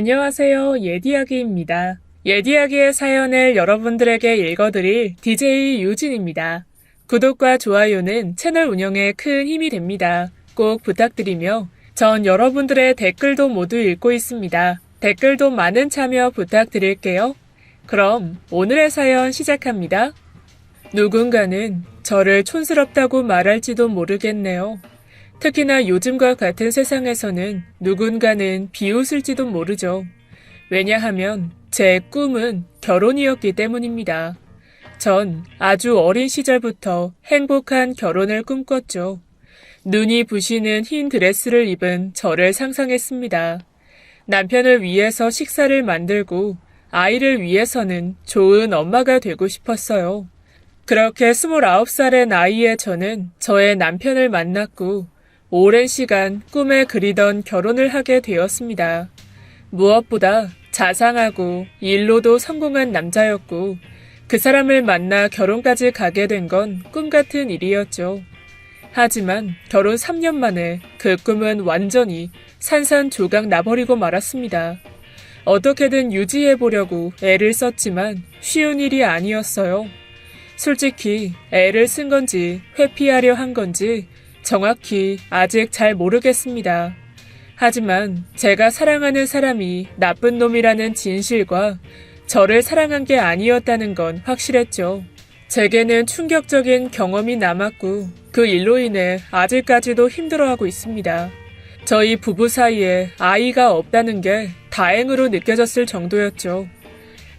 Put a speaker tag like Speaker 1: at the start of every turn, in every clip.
Speaker 1: 안녕하세요. 예디야기입니다. 예디야기의 사연을 여러분들에게 읽어드릴 DJ 유진입니다. 구독과 좋아요는 채널 운영에 큰 힘이 됩니다. 꼭 부탁드리며 전 여러분들의 댓글도 모두 읽고 있습니다. 댓글도 많은 참여 부탁드릴게요. 그럼 오늘의 사연 시작합니다. 누군가는 저를 촌스럽다고 말할지도 모르겠네요. 특히나 요즘과 같은 세상에서는 누군가는 비웃을지도 모르죠. 왜냐하면 제 꿈은 결혼이었기 때문입니다. 전 아주 어린 시절부터 행복한 결혼을 꿈꿨죠. 눈이 부시는 흰 드레스를 입은 저를 상상했습니다. 남편을 위해서 식사를 만들고 아이를 위해서는 좋은 엄마가 되고 싶었어요. 그렇게 29살의 나이에 저는 저의 남편을 만났고 오랜 시간 꿈에 그리던 결혼을 하게 되었습니다. 무엇보다 자상하고 일로도 성공한 남자였고 그 사람을 만나 결혼까지 가게 된 건 꿈 같은 일이었죠. 하지만 결혼 3년 만에 그 꿈은 완전히 산산조각 나버리고 말았습니다. 어떻게든 유지해보려고 애를 썼지만 쉬운 일이 아니었어요. 솔직히 애를 쓴 건지 회피하려 한 건지 정확히 아직 잘 모르겠습니다. 하지만 제가 사랑하는 사람이 나쁜 놈이라는 진실과 저를 사랑한 게 아니었다는 건 확실했죠. 제게는 충격적인 경험이 남았고 그 일로 인해 아직까지도 힘들어하고 있습니다. 저희 부부 사이에 아이가 없다는 게 다행으로 느껴졌을 정도였죠.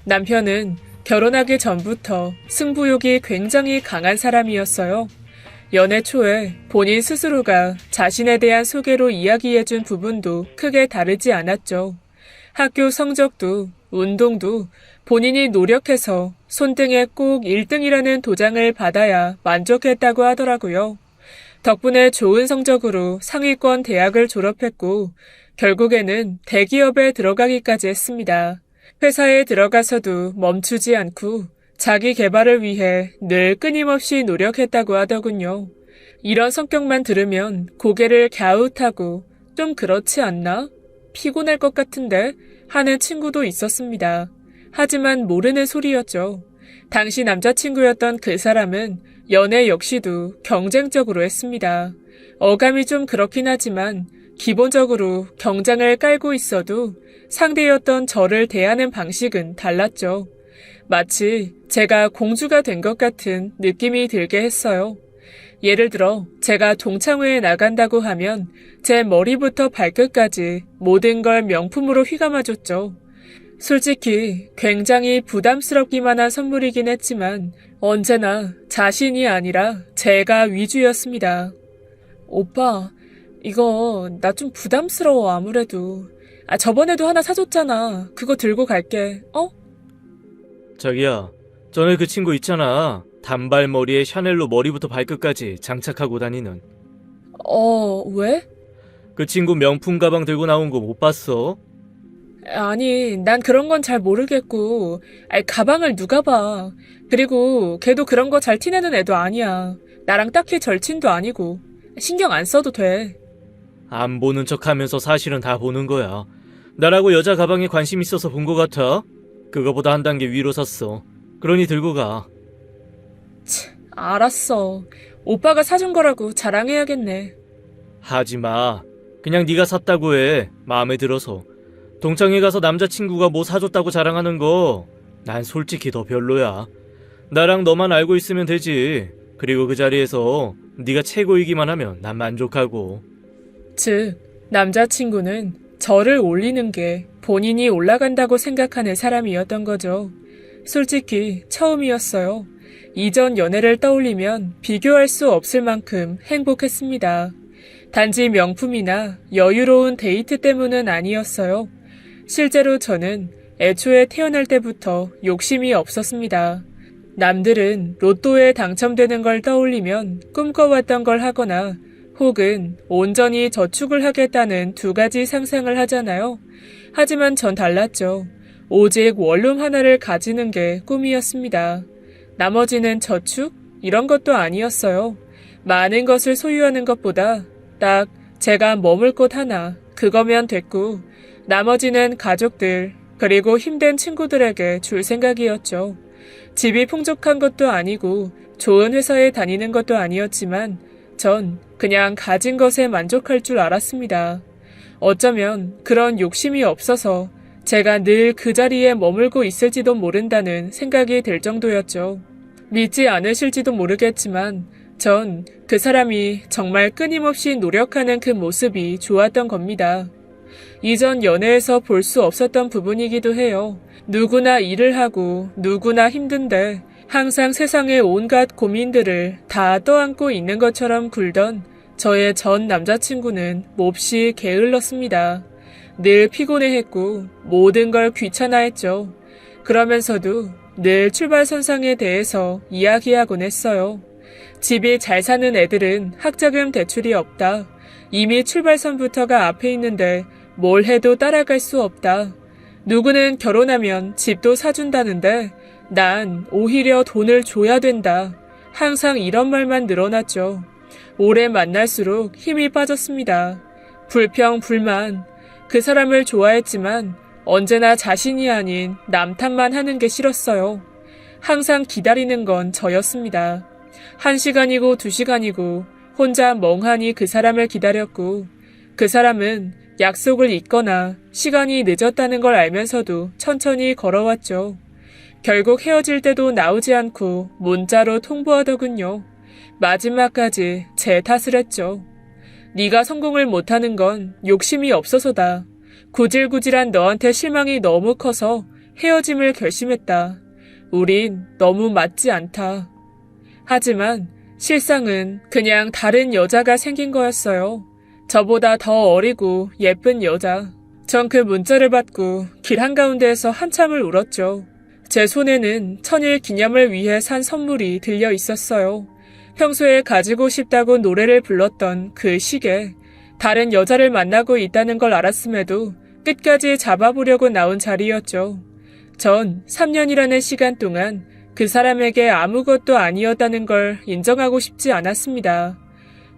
Speaker 1: 남편은 결혼하기 전부터 승부욕이 굉장히 강한 사람이었어요. 연애 초에 본인 스스로가 자신에 대한 소개로 이야기해준 부분도 크게 다르지 않았죠. 학교 성적도 운동도 본인이 노력해서 손등에 꼭 1등이라는 도장을 받아야 만족했다고 하더라고요. 덕분에 좋은 성적으로 상위권 대학을 졸업했고 결국에는 대기업에 들어가기까지 했습니다. 회사에 들어가서도 멈추지 않고 자기 개발을 위해 늘 끊임없이 노력했다고 하더군요. 이런 성격만 들으면 고개를 갸웃하고 좀 그렇지 않나? 피곤할 것 같은데? 하는 친구도 있었습니다. 하지만 모르는 소리였죠. 당시 남자친구였던 그 사람은 연애 역시도 경쟁적으로 했습니다. 어감이 좀 그렇긴 하지만 기본적으로 경장을 깔고 있어도 상대였던 저를 대하는 방식은 달랐죠. 마치 제가 공주가 된 것 같은 느낌이 들게 했어요. 예를 들어 제가 동창회에 나간다고 하면 제 머리부터 발끝까지 모든 걸 명품으로 휘감아줬죠. 솔직히 굉장히 부담스럽기만 한 선물이긴 했지만 언제나 자신이 아니라 제가 위주였습니다. 오빠, 이거 나 좀 부담스러워 아무래도. 저번에도 하나 사줬잖아. 그거 들고 갈게.
Speaker 2: 자기야, 전에 그 친구 있잖아. 단발머리에 샤넬로 머리부터 발끝까지 장착하고 다니는.
Speaker 1: 왜?
Speaker 2: 그 친구 명품 가방 들고 나온 거 못 봤어?
Speaker 1: 아니, 난 그런 건 잘 모르겠고, 가방을 누가 봐. 그리고 걔도 그런 거 잘 티내는 애도 아니야. 나랑 딱히 절친도 아니고. 신경 안 써도 돼.
Speaker 2: 안 보는 척하면서 사실은 다 보는 거야. 나라고 여자 가방에 관심 있어서 본 거 같아? 그거보다 한 단계 위로 샀어. 그러니 들고 가.
Speaker 1: 알았어. 오빠가 사준 거라고 자랑해야겠네.
Speaker 2: 하지마. 그냥 네가 샀다고 해. 마음에 들어서. 동창회 가서 남자친구가 뭐 사줬다고 자랑하는 거 난 솔직히 더 별로야. 나랑 너만 알고 있으면 되지. 그리고 그 자리에서 네가 최고이기만 하면 난 만족하고.
Speaker 1: 즉, 남자친구는 저를 올리는 게 본인이 올라간다고 생각하는 사람이었던 거죠. 솔직히 처음이었어요. 이전 연애를 떠올리면 비교할 수 없을 만큼 행복했습니다. 단지 명품이나 여유로운 데이트 때문은 아니었어요. 실제로 저는 애초에 태어날 때부터 욕심이 없었습니다. 남들은 로또에 당첨되는 걸 떠올리면 꿈꿔왔던 걸 하거나 혹은 온전히 저축을 하겠다는 두 가지 상상을 하잖아요. 하지만 전 달랐죠. 오직 원룸 하나를 가지는 게 꿈이었습니다. 나머지는 저축? 이런 것도 아니었어요. 많은 것을 소유하는 것보다 딱 제가 머물 곳 하나, 그거면 됐고 나머지는 가족들, 그리고 힘든 친구들에게 줄 생각이었죠. 집이 풍족한 것도 아니고 좋은 회사에 다니는 것도 아니었지만 전 그냥 가진 것에 만족할 줄 알았습니다. 어쩌면 그런 욕심이 없어서 제가 늘 그 자리에 머물고 있을지도 모른다는 생각이 들 정도였죠. 믿지 않으실지도 모르겠지만 전 그 사람이 정말 끊임없이 노력하는 그 모습이 좋았던 겁니다. 이전 연애에서 볼 수 없었던 부분이기도 해요. 누구나 일을 하고 누구나 힘든데 항상 세상의 온갖 고민들을 다 떠안고 있는 것처럼 굴던 저의 전 남자친구는 몹시 게을렀습니다. 늘 피곤해했고 모든 걸 귀찮아했죠. 그러면서도 늘 출발선상에 대해서 이야기하곤 했어요. 집이 잘 사는 애들은 학자금 대출이 없다. 이미 출발선부터가 앞에 있는데 뭘 해도 따라갈 수 없다. 누구는 결혼하면 집도 사준다는데 난 오히려 돈을 줘야 된다. 항상 이런 말만 늘어났죠. 오래 만날수록 힘이 빠졌습니다. 불평, 불만. 그 사람을 좋아했지만 언제나 자신이 아닌 남 탓만 하는 게 싫었어요. 항상 기다리는 건 저였습니다. 1시간이고 2시간이고 혼자 멍하니 그 사람을 기다렸고 그 사람은 약속을 잊거나 시간이 늦었다는 걸 알면서도 천천히 걸어왔죠. 결국 헤어질 때도 나오지 않고 문자로 통보하더군요. 마지막까지 제 탓을 했죠. 네가 성공을 못하는 건 욕심이 없어서다. 구질구질한 너한테 실망이 너무 커서 헤어짐을 결심했다. 우린 너무 맞지 않다. 하지만 실상은 그냥 다른 여자가 생긴 거였어요. 저보다 더 어리고 예쁜 여자. 전 그 문자를 받고 길 한가운데에서 한참을 울었죠. 제 손에는 천일 기념을 위해 산 선물이 들려 있었어요. 평소에 가지고 싶다고 노래를 불렀던 그 시계. 다른 여자를 만나고 있다는 걸 알았음에도 끝까지 잡아보려고 나온 자리였죠. 전 3년이라는 시간 동안 그 사람에게 아무것도 아니었다는 걸 인정하고 싶지 않았습니다.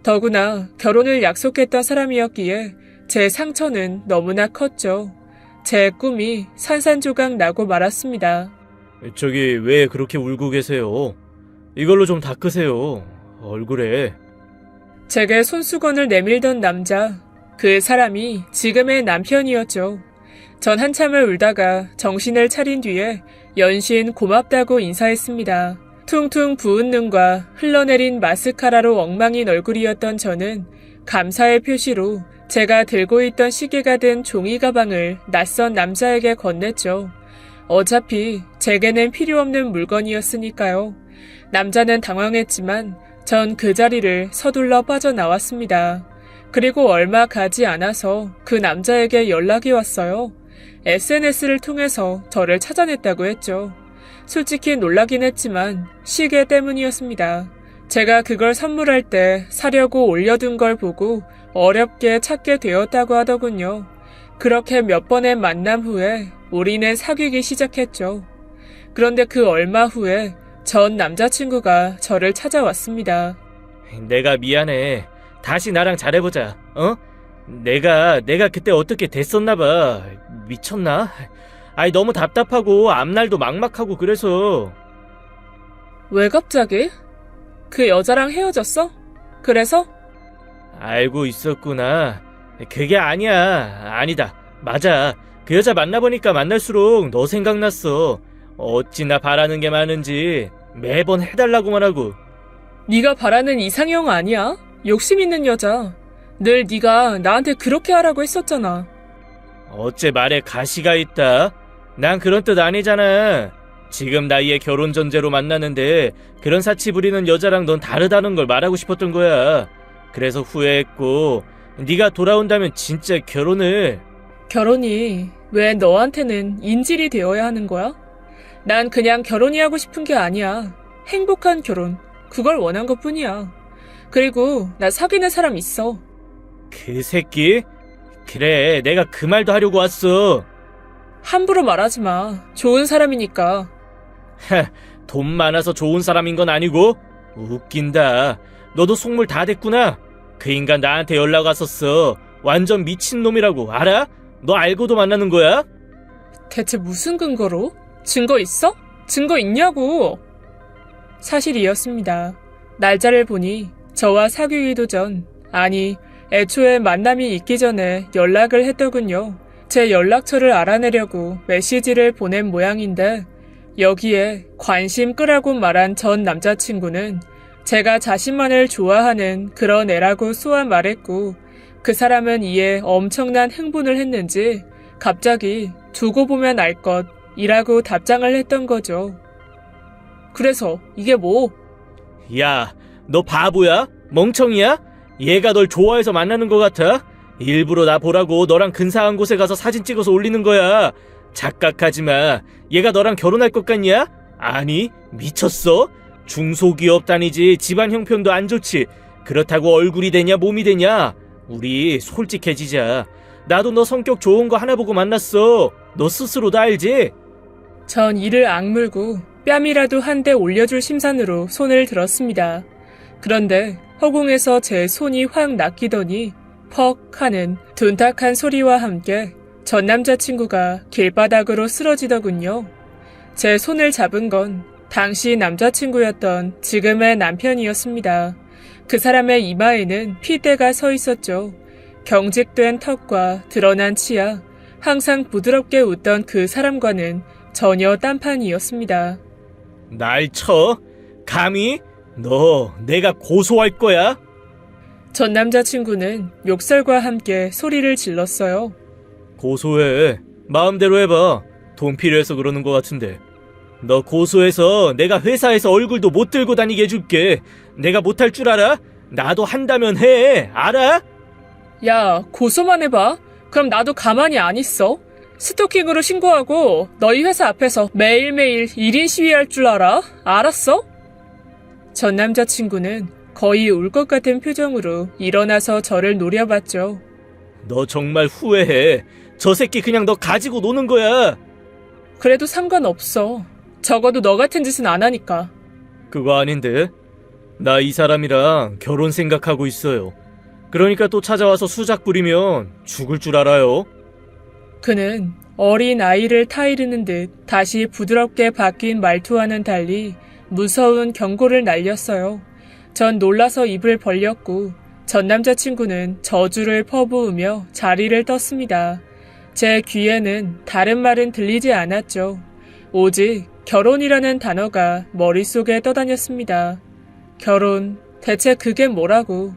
Speaker 1: 더구나 결혼을 약속했던 사람이었기에 제 상처는 너무나 컸죠. 제 꿈이 산산조각 나고 말았습니다.
Speaker 2: 저기 왜 그렇게 울고 계세요? 이걸로 좀 닦으세요. 얼굴에.
Speaker 1: 제게 손수건을 내밀던 남자, 그 사람이 지금의 남편이었죠. 전 한참을 울다가 정신을 차린 뒤에 연신 고맙다고 인사했습니다. 퉁퉁 부은 눈과 흘러내린 마스카라로 엉망인 얼굴이었던 저는 감사의 표시로 제가 들고 있던 시계가 든 종이 가방을 낯선 남자에게 건넸죠. 어차피 제게는 필요 없는 물건이었으니까요. 남자는 당황했지만 전 그 자리를 서둘러 빠져나왔습니다. 그리고 얼마 가지 않아서 그 남자에게 연락이 왔어요. SNS를 통해서 저를 찾아냈다고 했죠. 솔직히 놀라긴 했지만 시계 때문이었습니다. 제가 그걸 선물할 때 사려고 올려둔 걸 보고 어렵게 찾게 되었다고 하더군요. 그렇게 몇 번의 만남 후에 우리는 사귀기 시작했죠. 그런데 그 얼마 후에 전 남자친구가 저를 찾아왔습니다.
Speaker 2: 내가 미안해. 다시 나랑 잘해보자. 어? 내가 그때 어떻게 됐었나봐. 미쳤나? 아이 너무 답답하고 앞날도 막막하고 그래서.
Speaker 1: 왜 갑자기? 그 여자랑 헤어졌어? 그래서?
Speaker 2: 알고 있었구나. 그게 아니야. 아니다. 맞아. 그 여자 만나보니까 만날수록 너 생각났어. 어찌나 바라는 게 많은지 매번 해달라고만 하고.
Speaker 1: 네가 바라는 이상형 아니야? 욕심 있는 여자. 늘 네가 나한테 그렇게 하라고 했었잖아.
Speaker 2: 어째 말에 가시가 있다. 난 그런 뜻 아니잖아. 지금 나이에 결혼 전제로 만나는데 그런 사치 부리는 여자랑 넌 다르다는 걸 말하고 싶었던 거야. 그래서 후회했고 네가 돌아온다면 진짜 결혼을.
Speaker 1: 결혼이 왜 너한테는 인질이 되어야 하는 거야? 난 그냥 결혼이 하고 싶은 게 아니야. 행복한 결혼. 그걸 원한 것뿐이야. 그리고 나 사귀는 사람 있어.
Speaker 2: 그 새끼? 그래, 내가 그 말도 하려고 왔어.
Speaker 1: 함부로 말하지 마. 좋은 사람이니까.
Speaker 2: 돈 많아서 좋은 사람인 건 아니고? 웃긴다. 너도 속물 다 됐구나. 그 인간 나한테 연락 왔었어. 완전 미친놈이라고 알아? 너 알고도 만나는 거야?
Speaker 1: 대체 무슨 근거로? 증거 있어? 증거 있냐고! 사실이었습니다. 날짜를 보니 저와 사귀기도 전, 아니, 애초에 만남이 있기 전에 연락을 했더군요. 제 연락처를 알아내려고 메시지를 보낸 모양인데, 여기에 관심 끄라고 말한 전 남자친구는 제가 자신만을 좋아하는 그런 애라고 쏘아 말했고, 그 사람은 이에 엄청난 흥분을 했는지 갑자기 두고 보면 알 것이라고 답장을 했던 거죠. 그래서 이게 뭐?
Speaker 2: 야, 너 바보야? 멍청이야? 얘가 널 좋아해서 만나는 것 같아? 일부러 나 보라고 너랑 근사한 곳에 가서 사진 찍어서 올리는 거야. 착각하지 마. 얘가 너랑 결혼할 것 같냐? 아니, 미쳤어? 중소기업 다니지 집안 형편도 안 좋지. 그렇다고 얼굴이 되냐 몸이 되냐? 우리 솔직해지자. 나도 너 성격 좋은 거 하나 보고 만났어. 너 스스로도 알지?
Speaker 1: 전 이를 악물고 뺨이라도 한 대 올려줄 심산으로 손을 들었습니다. 그런데 허공에서 제 손이 확 낚이더니 퍽 하는 둔탁한 소리와 함께 전 남자친구가 길바닥으로 쓰러지더군요. 제 손을 잡은 건 당시 남자친구였던 지금의 남편이었습니다. 그 사람의 이마에는 핏대가 서 있었죠. 경직된 턱과 드러난 치아, 항상 부드럽게 웃던 그 사람과는 전혀 딴판이었습니다.
Speaker 2: 날 쳐? 감히? 너 내가 고소할 거야?
Speaker 1: 전 남자친구는 욕설과 함께 소리를 질렀어요.
Speaker 2: 고소해. 마음대로 해봐. 돈 필요해서 그러는 것 같은데. 너 고소해서 내가 회사에서 얼굴도 못 들고 다니게 해줄게. 내가 못할 줄 알아? 나도 한다면 해. 알아?
Speaker 1: 야, 고소만 해봐. 그럼 나도 가만히 안 있어. 스토킹으로 신고하고 너희 회사 앞에서 매일매일 1인 시위할 줄 알아? 알았어? 전 남자친구는 거의 울 것 같은 표정으로 일어나서 저를 노려봤죠.
Speaker 2: 너 정말 후회해. 저 새끼 그냥 너 가지고 노는 거야.
Speaker 1: 그래도 상관없어. 적어도 너 같은 짓은 안 하니까.
Speaker 2: 그거 아닌데. 나 이 사람이랑 결혼 생각하고 있어요. 그러니까 또 찾아와서 수작 부리면 죽을 줄 알아요.
Speaker 1: 그는 어린 아이를 타이르는 듯 다시 부드럽게 바뀐 말투와는 달리 무서운 경고를 날렸어요. 전 놀라서 입을 벌렸고 전 남자친구는 저주를 퍼부으며 자리를 떴습니다. 제 귀에는 다른 말은 들리지 않았죠. 오직 결혼이라는 단어가 머릿속에 떠다녔습니다. 결혼, 대체 그게 뭐라고?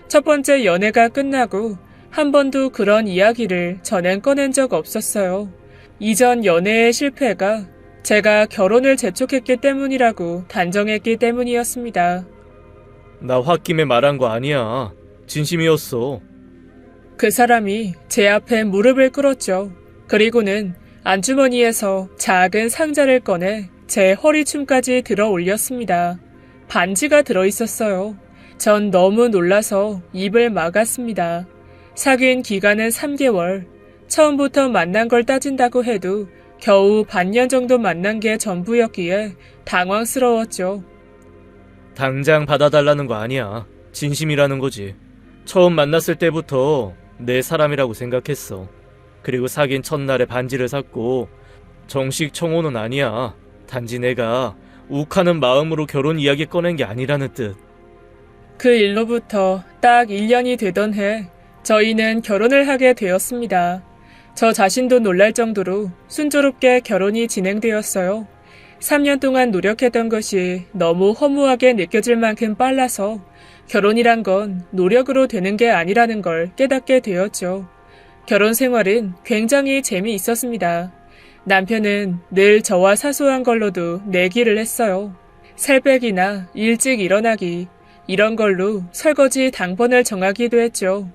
Speaker 1: 첫 번째 연애가 끝나고 한 번도 그런 이야기를 전엔 꺼낸 적 없었어요. 이전 연애의 실패가 제가 결혼을 재촉했기 때문이라고 단정했기 때문이었습니다.
Speaker 2: 나 홧김에 말한 거 아니야. 진심이었어.
Speaker 1: 그 사람이 제 앞에 무릎을 꿇었죠. 그리고는 안주머니에서 작은 상자를 꺼내 제 허리춤까지 들어 올렸습니다. 반지가 들어있었어요. 전 너무 놀라서 입을 막았습니다. 사귄 기간은 3개월. 처음부터 만난 걸 따진다고 해도 겨우 반년 정도 만난 게 전부였기에 당황스러웠죠.
Speaker 2: 당장 받아달라는 거 아니야. 진심이라는 거지. 처음 만났을 때부터 내 사람이라고 생각했어. 그리고 사귄 첫날에 반지를 샀고 정식 청혼은 아니야. 단지 내가 욱하는 마음으로 결혼 이야기 꺼낸 게 아니라는 뜻.
Speaker 1: 그 일로부터 딱 1년이 되던 해 저희는 결혼을 하게 되었습니다. 저 자신도 놀랄 정도로 순조롭게 결혼이 진행되었어요. 3년 동안 노력했던 것이 너무 허무하게 느껴질 만큼 빨라서 결혼이란 건 노력으로 되는 게 아니라는 걸 깨닫게 되었죠. 결혼 생활은 굉장히 재미있었습니다. 남편은 늘 저와 사소한 걸로도 내기를 했어요. 살빼기나 일찍 일어나기, 이런 걸로 설거지 당번을 정하기도 했죠.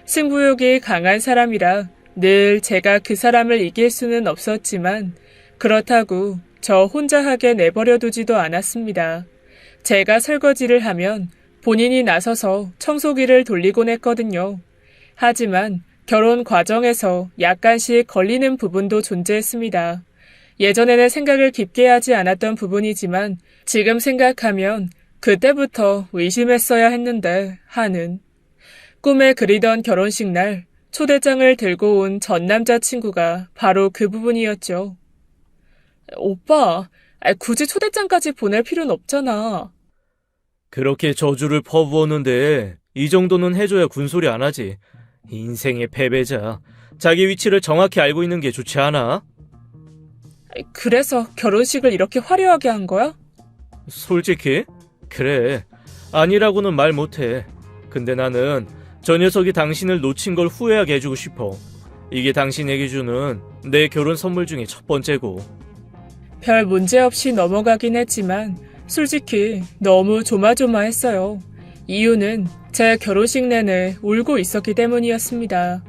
Speaker 1: 승부욕이 강한 사람이라 늘 제가 그 사람을 이길 수는 없었지만 그렇다고 저 혼자 하게 내버려 두지도 않았습니다. 제가 설거지를 하면 본인이 나서서 청소기를 돌리곤 했거든요. 하지만 결혼 과정에서 약간씩 걸리는 부분도 존재했습니다. 예전에는 생각을 깊게 하지 않았던 부분이지만 지금 생각하면 그때부터 의심했어야 했는데 하는. 꿈에 그리던 결혼식 날 초대장을 들고 온 전 남자친구가 바로 그 부분이었죠. 오빠, 굳이 초대장까지 보낼 필요는 없잖아.
Speaker 2: 그렇게 저주를 퍼부었는데 이 정도는 해줘야 군소리 안 하지. 인생의 패배자. 자기 위치를 정확히 알고 있는 게 좋지 않아?
Speaker 1: 그래서 결혼식을 이렇게 화려하게 한 거야?
Speaker 2: 솔직히? 그래. 아니라고는 말 못해. 근데 나는 저 녀석이 당신을 놓친 걸 후회하게 해주고 싶어. 이게 당신에게 주는 내 결혼 선물 중에 첫 번째고.
Speaker 1: 별 문제 없이 넘어가긴 했지만 솔직히 너무 조마조마했어요. 이유는 제 결혼식 내내 울고 있었기 때문이었습니다.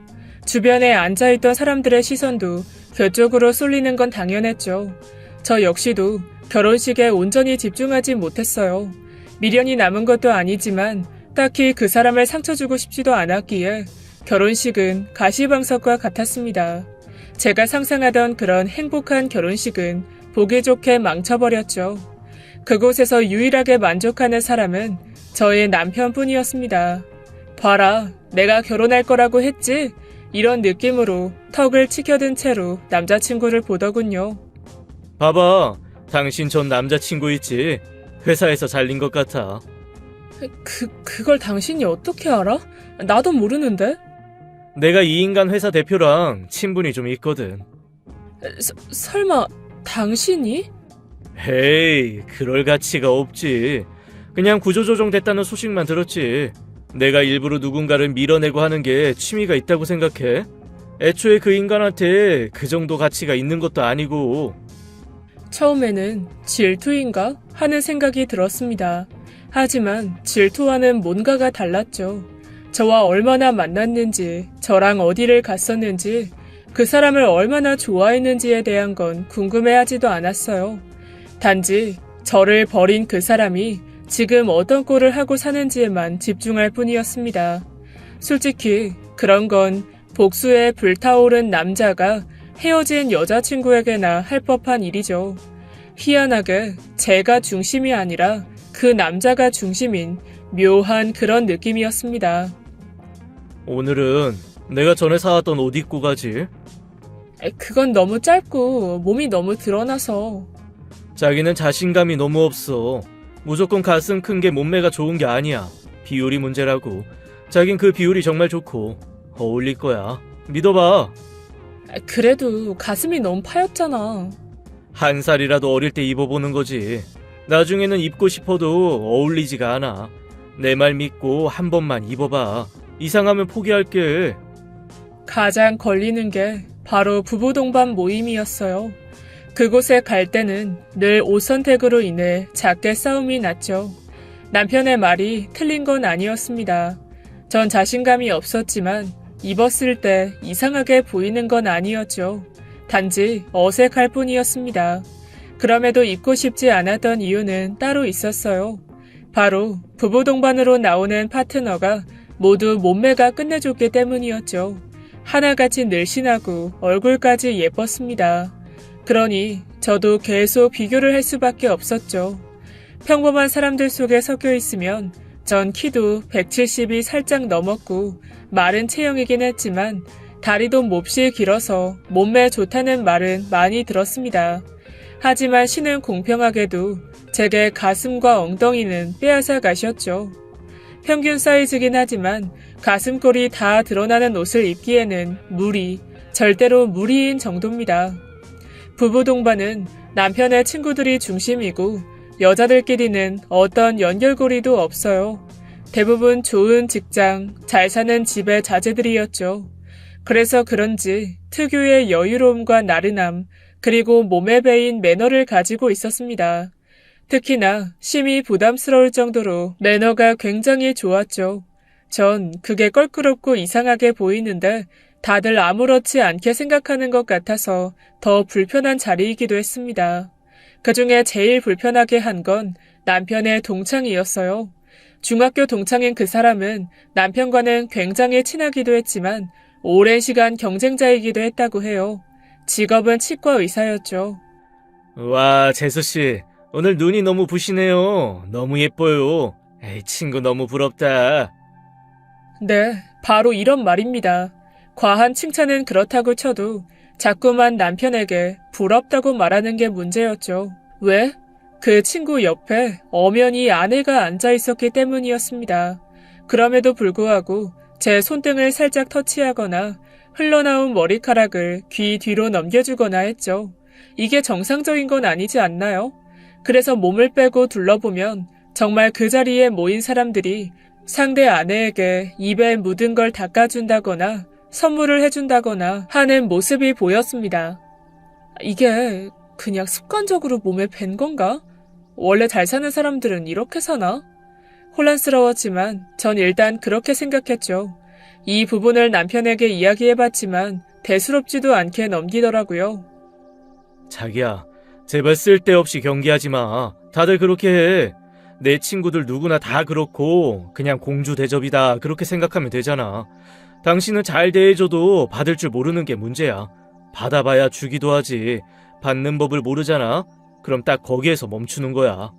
Speaker 1: 주변에 앉아있던 사람들의 시선도 그쪽으로 쏠리는 건 당연했죠. 저 역시도 결혼식에 온전히 집중하지 못했어요. 미련이 남은 것도 아니지만 딱히 그 사람을 상처 주고 싶지도 않았기에 결혼식은 가시방석과 같았습니다. 제가 상상하던 그런 행복한 결혼식은 보기 좋게 망쳐버렸죠. 그곳에서 유일하게 만족하는 사람은 저의 남편뿐이었습니다. 봐라, 내가 결혼할 거라고 했지? 이런 느낌으로 턱을 치켜든 채로 남자친구를 보더군요.
Speaker 2: 봐봐. 당신 전 남자친구 있지? 회사에서 잘린 것 같아.
Speaker 1: 그걸 당신이 어떻게 알아? 나도 모르는데?
Speaker 2: 내가 이 인간 회사 대표랑 친분이 좀 있거든.
Speaker 1: 설마 당신이?
Speaker 2: 헤이, 그럴 가치가 없지. 그냥 구조조정 됐다는 소식만 들었지. 내가 일부러 누군가를 밀어내고 하는 게 취미가 있다고 생각해? 애초에 그 인간한테 그 정도 가치가 있는 것도 아니고.
Speaker 1: 처음에는 질투인가 하는 생각이 들었습니다. 하지만 질투와는 뭔가가 달랐죠. 저와 얼마나 만났는지, 저랑 어디를 갔었는지, 그 사람을 얼마나 좋아했는지에 대한 건 궁금해하지도 않았어요. 단지 저를 버린 그 사람이 지금 어떤 꼴을 하고 사는지에만 집중할 뿐이었습니다. 솔직히 그런 건 복수에 불타오른 남자가 헤어진 여자친구에게나 할 법한 일이죠. 희한하게 제가 중심이 아니라 그 남자가 중심인 묘한 그런 느낌이었습니다.
Speaker 2: 오늘은 내가 전에 사왔던 옷 입고 가지.
Speaker 1: 그건 너무 짧고 몸이 너무 드러나서.
Speaker 2: 자기는 자신감이 너무 없어. 무조건 가슴 큰 게 몸매가 좋은 게 아니야. 비율이 문제라고. 자긴 그 비율이 정말 좋고 어울릴 거야. 믿어봐.
Speaker 1: 그래도 가슴이 너무 파였잖아.
Speaker 2: 한 살이라도 어릴 때 입어보는 거지. 나중에는 입고 싶어도 어울리지가 않아. 내 말 믿고 한 번만 입어봐. 이상하면 포기할게.
Speaker 1: 가장 걸리는 게 바로 부부 동반 모임이었어요. 그곳에 갈 때는 늘 옷 선택으로 인해 작게 싸움이 났죠. 남편의 말이 틀린 건 아니었습니다. 전 자신감이 없었지만 입었을 때 이상하게 보이는 건 아니었죠. 단지 어색할 뿐이었습니다. 그럼에도 입고 싶지 않았던 이유는 따로 있었어요. 바로 부부 동반으로 나오는 파트너가 모두 몸매가 끝내줬기 때문이었죠. 하나같이 늘씬하고 얼굴까지 예뻤습니다. 그러니 저도 계속 비교를 할 수밖에 없었죠. 평범한 사람들 속에 섞여 있으면 전 키도 170이 살짝 넘었고 마른 체형이긴 했지만 다리도 몹시 길어서 몸매 좋다는 말은 많이 들었습니다. 하지만 신은 공평하게도 제게 가슴과 엉덩이는 빼앗아 가셨죠. 평균 사이즈긴 하지만 가슴골이 다 드러나는 옷을 입기에는 절대로 무리인 정도입니다. 부부 동반은 남편의 친구들이 중심이고 여자들끼리는 어떤 연결고리도 없어요. 대부분 좋은 직장, 잘 사는 집의 자제들이었죠. 그래서 그런지 특유의 여유로움과 나른함, 그리고 몸에 배인 매너를 가지고 있었습니다. 특히나 심히 부담스러울 정도로 매너가 굉장히 좋았죠. 전 그게 껄끄럽고 이상하게 보이는데 다들 아무렇지 않게 생각하는 것 같아서 더 불편한 자리이기도 했습니다. 그중에 제일 불편하게 한 건 남편의 동창이었어요. 중학교 동창인 그 사람은 남편과는 굉장히 친하기도 했지만 오랜 시간 경쟁자이기도 했다고 해요. 직업은 치과 의사였죠.
Speaker 2: 와, 재수씨. 오늘 눈이 너무 부시네요. 너무 예뻐요. 에이, 친구 너무 부럽다.
Speaker 1: 네, 바로 이런 말입니다. 과한 칭찬은 그렇다고 쳐도 자꾸만 남편에게 부럽다고 말하는 게 문제였죠. 왜? 그 친구 옆에 엄연히 아내가 앉아 있었기 때문이었습니다. 그럼에도 불구하고 제 손등을 살짝 터치하거나 흘러나온 머리카락을 귀 뒤로 넘겨주거나 했죠. 이게 정상적인 건 아니지 않나요? 그래서 몸을 빼고 둘러보면 정말 그 자리에 모인 사람들이 상대 아내에게 입에 묻은 걸 닦아준다거나 선물을 해준다거나 하는 모습이 보였습니다. 이게 그냥 습관적으로 몸에 밴 건가? 원래 잘 사는 사람들은 이렇게 사나? 혼란스러웠지만 전 일단 그렇게 생각했죠. 이 부분을 남편에게 이야기해봤지만 대수롭지도 않게 넘기더라고요.
Speaker 2: 자기야, 제발 쓸데없이 경계하지 마. 다들 그렇게 해. 내 친구들 누구나 다 그렇고 그냥 공주 대접이다 그렇게 생각하면 되잖아. 당신은 잘 대해줘도 받을 줄 모르는 게 문제야. 받아봐야 주기도 하지. 받는 법을 모르잖아. 그럼 딱 거기에서 멈추는 거야.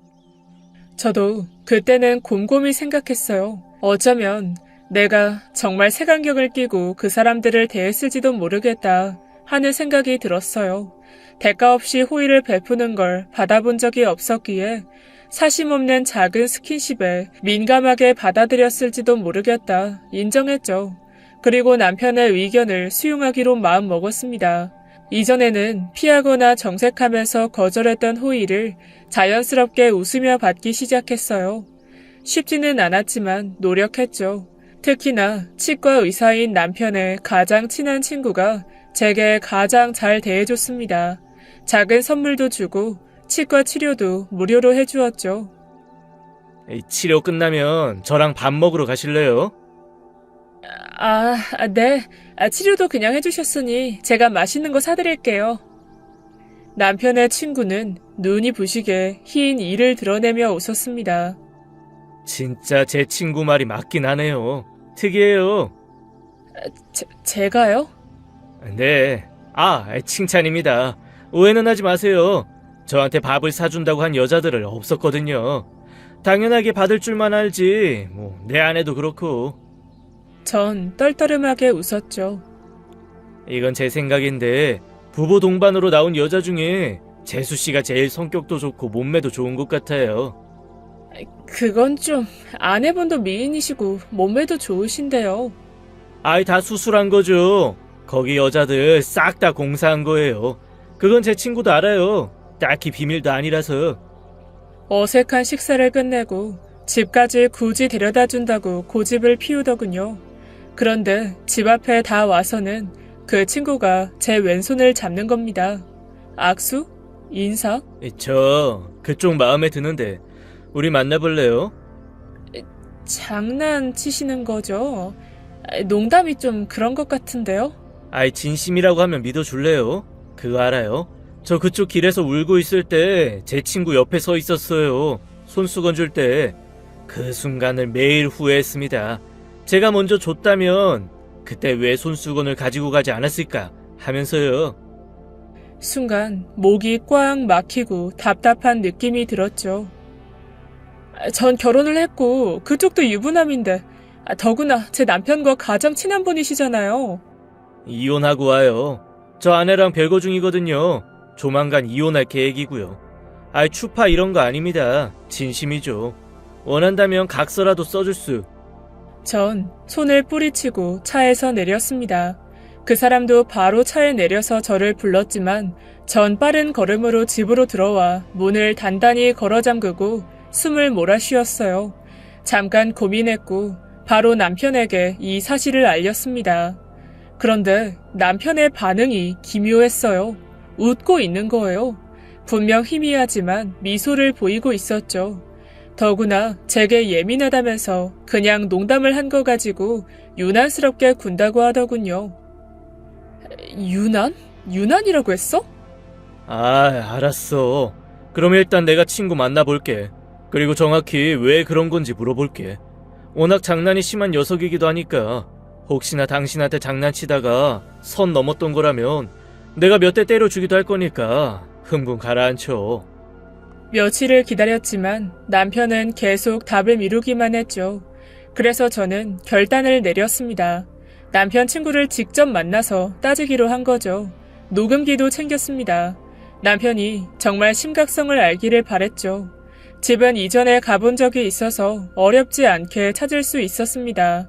Speaker 1: 저도 그때는 곰곰이 생각했어요. 어쩌면 내가 정말 색안경을 끼고 그 사람들을 대했을지도 모르겠다 하는 생각이 들었어요. 대가 없이 호의를 베푸는 걸 받아본 적이 없었기에 사심 없는 작은 스킨십에 민감하게 받아들였을지도 모르겠다 인정했죠. 그리고 남편의 의견을 수용하기로 마음먹었습니다. 이전에는 피하거나 정색하면서 거절했던 호의를 자연스럽게 웃으며 받기 시작했어요. 쉽지는 않았지만 노력했죠. 특히나 치과 의사인 남편의 가장 친한 친구가 제게 가장 잘 대해줬습니다. 작은 선물도 주고 치과 치료도 무료로 해주었죠.
Speaker 2: 치료 끝나면 저랑 밥 먹으러 가실래요?
Speaker 1: 네. 치료도 그냥 해주셨으니 제가 맛있는 거 사드릴게요. 남편의 친구는 눈이 부시게 흰 이를 드러내며 웃었습니다.
Speaker 2: 진짜 제 친구 말이 맞긴 하네요. 특이해요.
Speaker 1: 제가요?
Speaker 2: 네. 칭찬입니다. 오해는 하지 마세요. 저한테 밥을 사준다고 한 여자들은 없었거든요. 당연하게 받을 줄만 알지. 내 아내도 그렇고.
Speaker 1: 전 떨떠름하게 웃었죠.
Speaker 2: 이건 제 생각인데 부부 동반으로 나온 여자 중에 재수 씨가 제일 성격도 좋고 몸매도 좋은 것 같아요.
Speaker 1: 그건 좀 아내분도 미인이시고 몸매도 좋으신데요.
Speaker 2: 다 수술한 거죠. 거기 여자들 싹 다 공사한 거예요. 그건 제 친구도 알아요. 딱히 비밀도 아니라서.
Speaker 1: 어색한 식사를 끝내고 집까지 굳이 데려다 준다고 고집을 피우더군요. 그런데 집 앞에 다 와서는 그 친구가 제 왼손을 잡는 겁니다. 악수? 인사?
Speaker 2: 저 그쪽 마음에 드는데 우리 만나볼래요?
Speaker 1: 장난치시는 거죠? 농담이 좀 그런 것 같은데요?
Speaker 2: 진심이라고 하면 믿어줄래요? 그거 알아요? 저 그쪽 길에서 울고 있을 때 제 친구 옆에 서 있었어요. 손수건 줄 때. 그 순간을 매일 후회했습니다. 제가 먼저 줬다면 그때 왜 손수건을 가지고 가지 않았을까 하면서요.
Speaker 1: 순간 목이 꽉 막히고 답답한 느낌이 들었죠. 전 결혼을 했고 그쪽도 유부남인데 더구나 제 남편과 가장 친한 분이시잖아요.
Speaker 2: 이혼하고 와요. 저 아내랑 별거 중이거든요. 조만간 이혼할 계획이고요. 추파 이런 거 아닙니다. 진심이죠. 원한다면 각서라도 써줄 수.
Speaker 1: 전 손을 뿌리치고 차에서 내렸습니다. 그 사람도 바로 차에 내려서 저를 불렀지만 전 빠른 걸음으로 집으로 들어와 문을 단단히 걸어 잠그고 숨을 몰아쉬었어요. 잠깐 고민했고 바로 남편에게 이 사실을 알렸습니다. 그런데 남편의 반응이 기묘했어요. 웃고 있는 거예요. 분명 희미하지만 미소를 보이고 있었죠. 더구나 제게 예민하다면서 그냥 농담을 한 거 가지고 유난스럽게 군다고 하더군요. 유난? 유난이라고 했어?
Speaker 2: 알았어. 그럼 일단 내가 친구 만나볼게. 그리고 정확히 왜 그런 건지 물어볼게. 워낙 장난이 심한 녀석이기도 하니까 혹시나 당신한테 장난치다가 선 넘었던 거라면 내가 몇 대 때려주기도 할 거니까 흥분 가라앉혀.
Speaker 1: 며칠을 기다렸지만 남편은 계속 답을 미루기만 했죠. 그래서 저는 결단을 내렸습니다. 남편 친구를 직접 만나서 따지기로 한 거죠. 녹음기도 챙겼습니다. 남편이 정말 심각성을 알기를 바랬죠. 집은 이전에 가본 적이 있어서 어렵지 않게 찾을 수 있었습니다.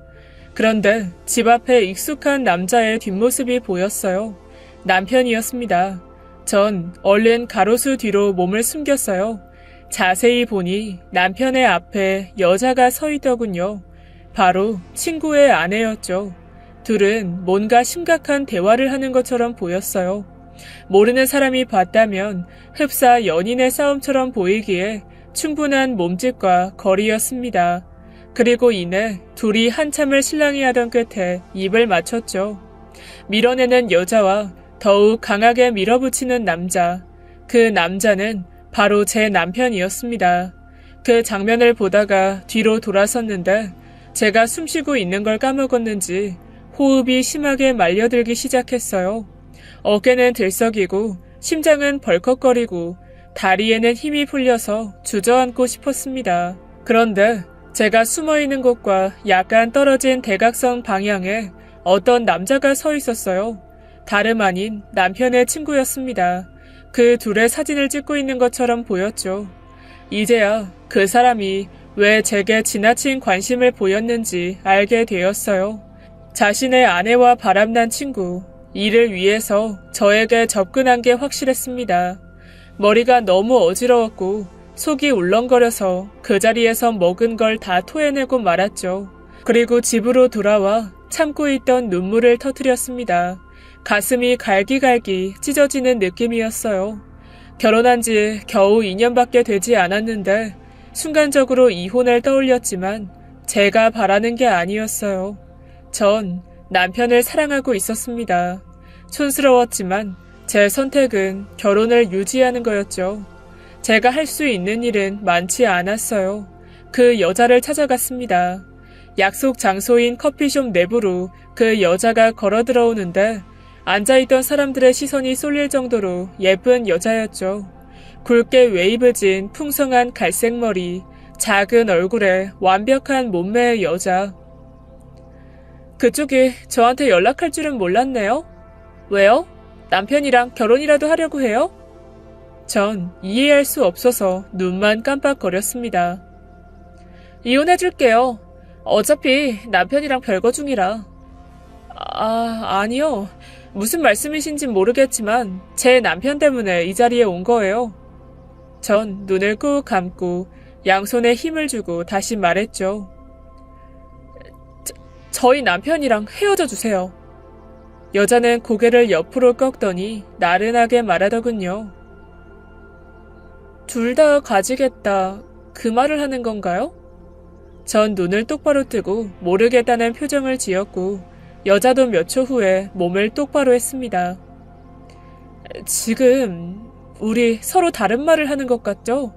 Speaker 1: 그런데 집 앞에 익숙한 남자의 뒷모습이 보였어요. 남편이었습니다. 전 얼른 가로수 뒤로 몸을 숨겼어요. 자세히 보니 남편의 앞에 여자가 서 있더군요. 바로 친구의 아내였죠. 둘은 뭔가 심각한 대화를 하는 것처럼 보였어요. 모르는 사람이 봤다면 흡사 연인의 싸움처럼 보이기에 충분한 몸짓과 거리였습니다. 그리고 이내 둘이 한참을 실랑이하던 끝에 입을 맞췄죠. 밀어내는 여자와 더욱 강하게 밀어붙이는 남자. 그 남자는 바로 제 남편이었습니다. 그 장면을 보다가 뒤로 돌아섰는데 제가 숨쉬고 있는 걸 까먹었는지 호흡이 심하게 말려들기 시작했어요. 어깨는 들썩이고 심장은 벌컥거리고 다리에는 힘이 풀려서 주저앉고 싶었습니다. 그런데 제가 숨어있는 곳과 약간 떨어진 대각선 방향에 어떤 남자가 서 있었어요. 다름 아닌 남편의 친구였습니다. 그 둘의 사진을 찍고 있는 것처럼 보였죠. 이제야 그 사람이 왜 제게 지나친 관심을 보였는지 알게 되었어요. 자신의 아내와 바람난 친구, 이를 위해서 저에게 접근한 게 확실했습니다. 머리가 너무 어지러웠고 속이 울렁거려서 그 자리에서 먹은 걸 다 토해내고 말았죠. 그리고 집으로 돌아와 참고 있던 눈물을 터뜨렸습니다. 가슴이 갈기갈기 찢어지는 느낌이었어요. 결혼한 지 겨우 2년밖에 되지 않았는데 순간적으로 이혼을 떠올렸지만 제가 바라는 게 아니었어요. 전 남편을 사랑하고 있었습니다. 촌스러웠지만 제 선택은 결혼을 유지하는 거였죠. 제가 할 수 있는 일은 많지 않았어요. 그 여자를 찾아갔습니다. 약속 장소인 커피숍 내부로 그 여자가 걸어 들어오는데 앉아있던 사람들의 시선이 쏠릴 정도로 예쁜 여자였죠. 굵게 웨이브진 풍성한 갈색 머리, 작은 얼굴에 완벽한 몸매의 여자. 그쪽이 저한테 연락할 줄은 몰랐네요. 왜요? 남편이랑 결혼이라도 하려고 해요? 전 이해할 수 없어서 눈만 깜빡거렸습니다. 이혼해줄게요. 어차피 남편이랑 별거 중이라. 아니요. 무슨 말씀이신진 모르겠지만 제 남편 때문에 이 자리에 온 거예요. 전 눈을 꾹 감고 양손에 힘을 주고 다시 말했죠. 저희 남편이랑 헤어져 주세요. 여자는 고개를 옆으로 꺾더니 나른하게 말하더군요. 둘 다 가지겠다. 그 말을 하는 건가요? 전 눈을 똑바로 뜨고 모르겠다는 표정을 지었고 여자도 몇 초 후에 몸을 똑바로 했습니다. 지금 우리 서로 다른 말을 하는 것 같죠?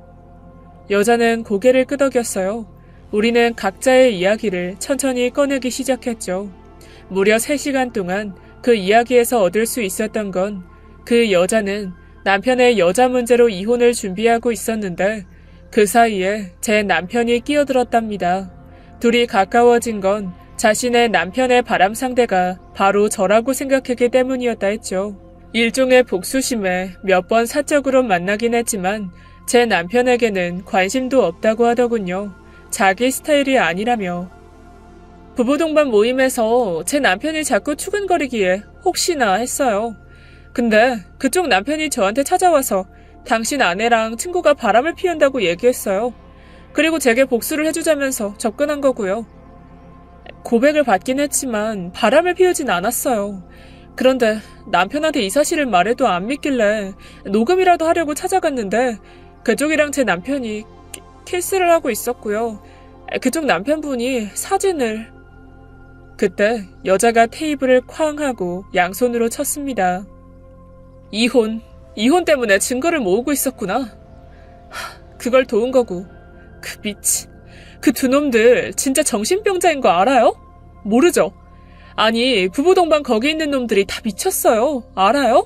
Speaker 1: 여자는 고개를 끄덕였어요. 우리는 각자의 이야기를 천천히 꺼내기 시작했죠. 무려 3시간 동안 그 이야기에서 얻을 수 있었던 건 그 여자는 남편의 여자 문제로 이혼을 준비하고 있었는데 그 사이에 제 남편이 끼어들었답니다. 둘이 가까워진 건 자신의 남편의 바람 상대가 바로 저라고 생각했기 때문이었다 했죠. 일종의 복수심에 몇 번 사적으로 만나긴 했지만 제 남편에게는 관심도 없다고 하더군요. 자기 스타일이 아니라며. 부부동반 모임에서 제 남편이 자꾸 추근거리기에 혹시나 했어요. 근데 그쪽 남편이 저한테 찾아와서 당신 아내랑 친구가 바람을 피운다고 얘기했어요. 그리고 제게 복수를 해주자면서 접근한 거고요. 고백을 받긴 했지만 바람을 피우진 않았어요. 그런데 남편한테 이 사실을 말해도 안 믿길래 녹음이라도 하려고 찾아갔는데 그쪽이랑 제 남편이 키스를 하고 있었고요. 그쪽 남편분이 사진을... 그때 여자가 테이블을 쾅 하고 양손으로 쳤습니다. 이혼 때문에 증거를 모으고 있었구나. 그걸 도운 거고. 그 미친. 그 두 놈들 진짜 정신병자인 거 알아요? 모르죠? 아니, 부부동반 거기 있는 놈들이 다 미쳤어요. 알아요?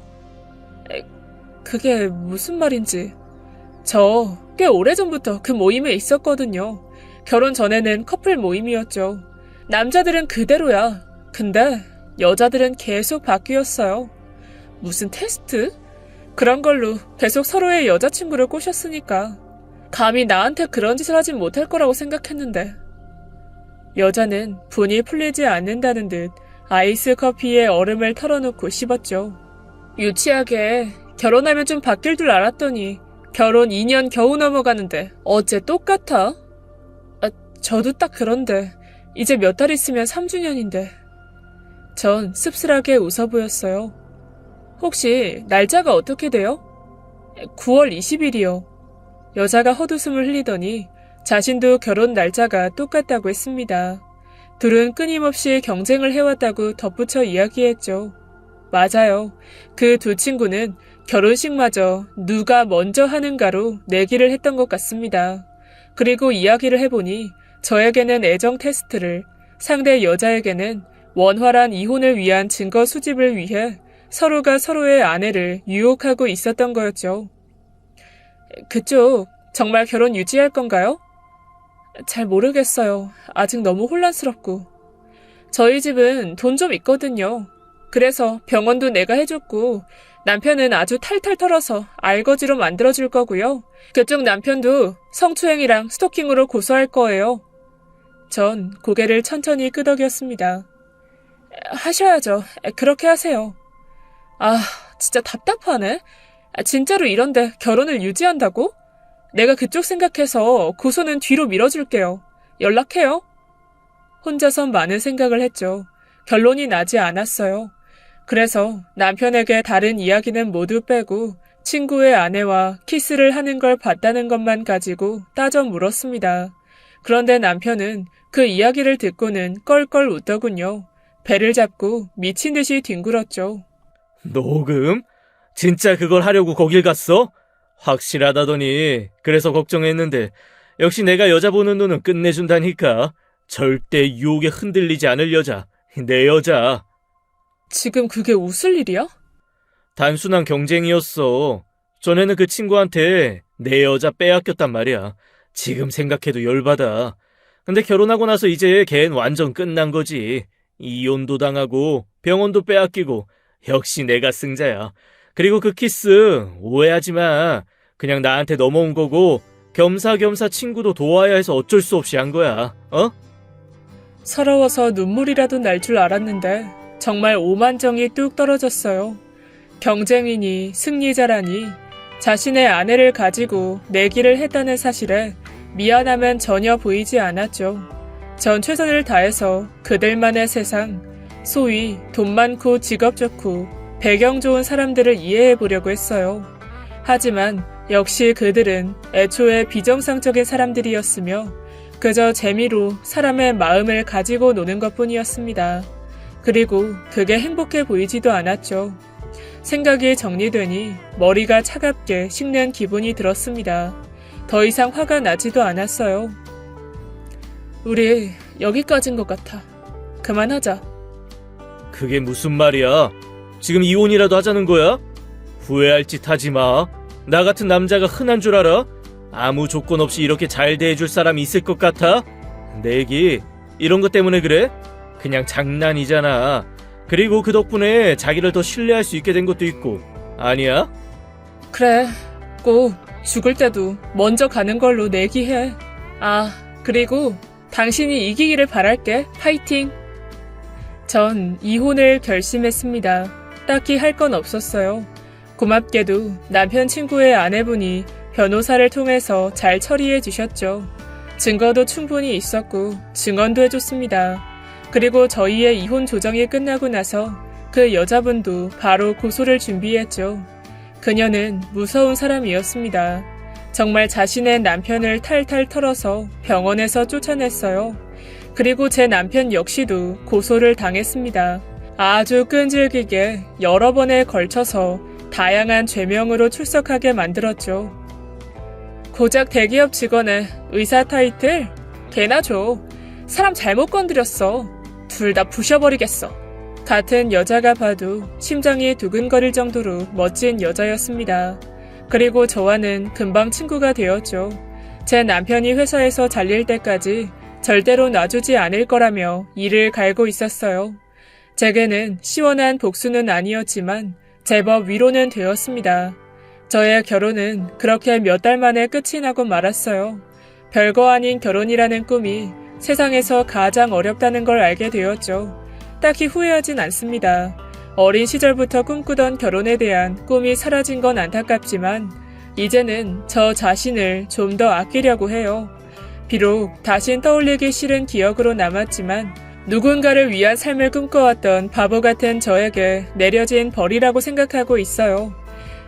Speaker 1: 그게 무슨 말인지. 저 꽤 오래전부터 그 모임에 있었거든요. 결혼 전에는 커플 모임이었죠. 남자들은 그대로야. 근데 여자들은 계속 바뀌었어요. 무슨 테스트? 그런 걸로 계속 서로의 여자친구를 꼬셨으니까 감히 나한테 그런 짓을 하진 못할 거라고 생각했는데. 여자는 분이 풀리지 않는다는 듯 아이스 커피에 얼음을 털어놓고 씹었죠. 유치하게 결혼하면 좀 바뀔 줄 알았더니 결혼 2년 겨우 넘어가는데 어째 똑같아? 저도 딱 그런데 이제 몇 달 있으면 3주년인데. 전 씁쓸하게 웃어 보였어요. 혹시 날짜가 어떻게 돼요? 9월 20일이요. 여자가 헛웃음을 흘리더니 자신도 결혼 날짜가 똑같다고 했습니다. 둘은 끊임없이 경쟁을 해왔다고 덧붙여 이야기했죠. 맞아요. 그 두 친구는 결혼식마저 누가 먼저 하는가로 내기를 했던 것 같습니다. 그리고 이야기를 해보니 저에게는 애정 테스트를, 상대 여자에게는 원활한 이혼을 위한 증거 수집을 위해 서로가 서로의 아내를 유혹하고 있었던 거였죠. 그쪽 정말 결혼 유지할 건가요? 잘 모르겠어요. 아직 너무 혼란스럽고. 저희 집은 돈 좀 있거든요. 그래서 병원도 내가 해줬고 남편은 아주 탈탈 털어서 알거지로 만들어줄 거고요. 그쪽 남편도 성추행이랑 스토킹으로 고소할 거예요. 전 고개를 천천히 끄덕였습니다. 하셔야죠. 그렇게 하세요. 진짜 답답하네. 진짜로 이런데 결혼을 유지한다고? 내가 그쪽 생각해서 고소는 뒤로 밀어줄게요. 연락해요. 혼자선 많은 생각을 했죠. 결론이 나지 않았어요. 그래서 남편에게 다른 이야기는 모두 빼고 친구의 아내와 키스를 하는 걸 봤다는 것만 가지고 따져 물었습니다. 그런데 남편은 그 이야기를 듣고는 껄껄 웃더군요. 배를 잡고 미친 듯이 뒹굴었죠.
Speaker 2: 녹음? 진짜 그걸 하려고 거길 갔어? 확실하다더니. 그래서 걱정했는데 역시 내가 여자 보는 눈은 끝내준다니까. 절대 유혹에 흔들리지 않을 여자. 내 여자.
Speaker 1: 지금 그게 웃을 일이야?
Speaker 2: 단순한 경쟁이었어. 전에는 그 친구한테 내 여자 빼앗겼단 말이야. 지금 생각해도 열받아. 근데 결혼하고 나서 이제 걔는 완전 끝난 거지. 이혼도 당하고 병원도 빼앗기고. 역시 내가 승자야. 그리고 그 키스 오해하지 마. 그냥 나한테 넘어온 거고 겸사겸사 친구도 도와야 해서 어쩔 수 없이 한 거야.
Speaker 1: 서러워서 눈물이라도 날 줄 알았는데 정말 오만정이 뚝 떨어졌어요. 경쟁이니 승리자라니 자신의 아내를 가지고 내기를 했다는 사실에 미안함은 전혀 보이지 않았죠. 전 최선을 다해서 그들만의 세상, 소위 돈 많고 직업 좋고 배경 좋은 사람들을 이해해 보려고 했어요. 하지만 역시 그들은 애초에 비정상적인 사람들이었으며 그저 재미로 사람의 마음을 가지고 노는 것뿐이었습니다. 그리고 그게 행복해 보이지도 않았죠. 생각이 정리되니 머리가 차갑게 식는 기분이 들었습니다. 더 이상 화가 나지도 않았어요. 우리 여기까지인 것 같아. 그만하자.
Speaker 2: 그게 무슨 말이야? 지금 이혼이라도 하자는 거야? 후회할 짓 하지 마. 나 같은 남자가 흔한 줄 알아? 아무 조건 없이 이렇게 잘 대해줄 사람이 있을 것 같아? 내기 이런 것 때문에 그래? 그냥 장난이잖아. 그리고 그 덕분에 자기를 더 신뢰할 수 있게 된 것도 있고. 아니야?
Speaker 1: 그래, 꼭 죽을 때도 먼저 가는 걸로 내기해. 그리고 당신이 이기기를 바랄게. 파이팅! 전 이혼을 결심했습니다. 딱히 할 건 없었어요. 고맙게도 남편 친구의 아내분이 변호사를 통해서 잘 처리해 주셨죠. 증거도 충분히 있었고 증언도 해줬습니다. 그리고 저희의 이혼 조정이 끝나고 나서 그 여자분도 바로 고소를 준비했죠. 그녀는 무서운 사람이었습니다. 정말 자신의 남편을 탈탈 털어서 병원에서 쫓아냈어요. 그리고 제 남편 역시도 고소를 당했습니다. 아주 끈질기게 여러 번에 걸쳐서 다양한 죄명으로 출석하게 만들었죠. 고작 대기업 직원의 의사 타이틀? 개나 줘. 사람 잘못 건드렸어. 둘 다 부셔버리겠어. 같은 여자가 봐도 심장이 두근거릴 정도로 멋진 여자였습니다. 그리고 저와는 금방 친구가 되었죠. 제 남편이 회사에서 잘릴 때까지 절대로 놔주지 않을 거라며 이를 갈고 있었어요. 제게는 시원한 복수는 아니었지만 제법 위로는 되었습니다. 저의 결혼은 그렇게 몇 달 만에 끝이 나고 말았어요. 별거 아닌 결혼이라는 꿈이 세상에서 가장 어렵다는 걸 알게 되었죠. 딱히 후회하진 않습니다. 어린 시절부터 꿈꾸던 결혼에 대한 꿈이 사라진 건 안타깝지만 이제는 저 자신을 좀 더 아끼려고 해요. 비록 다신 떠올리기 싫은 기억으로 남았지만 누군가를 위한 삶을 꿈꿔왔던 바보 같은 저에게 내려진 벌이라고 생각하고 있어요.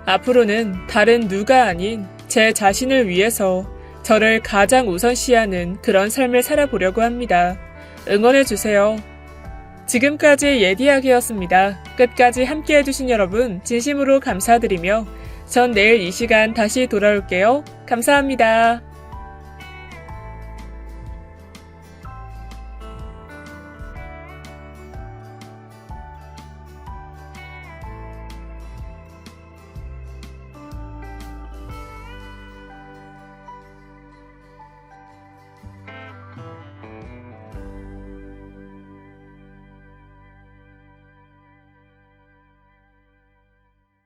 Speaker 1: 앞으로는 다른 누가 아닌 제 자신을 위해서 저를 가장 우선시하는 그런 삶을 살아보려고 합니다. 응원해주세요. 지금까지 예디야기였습니다. 끝까지 함께해주신 여러분 진심으로 감사드리며 전 내일 이 시간 다시 돌아올게요. 감사합니다.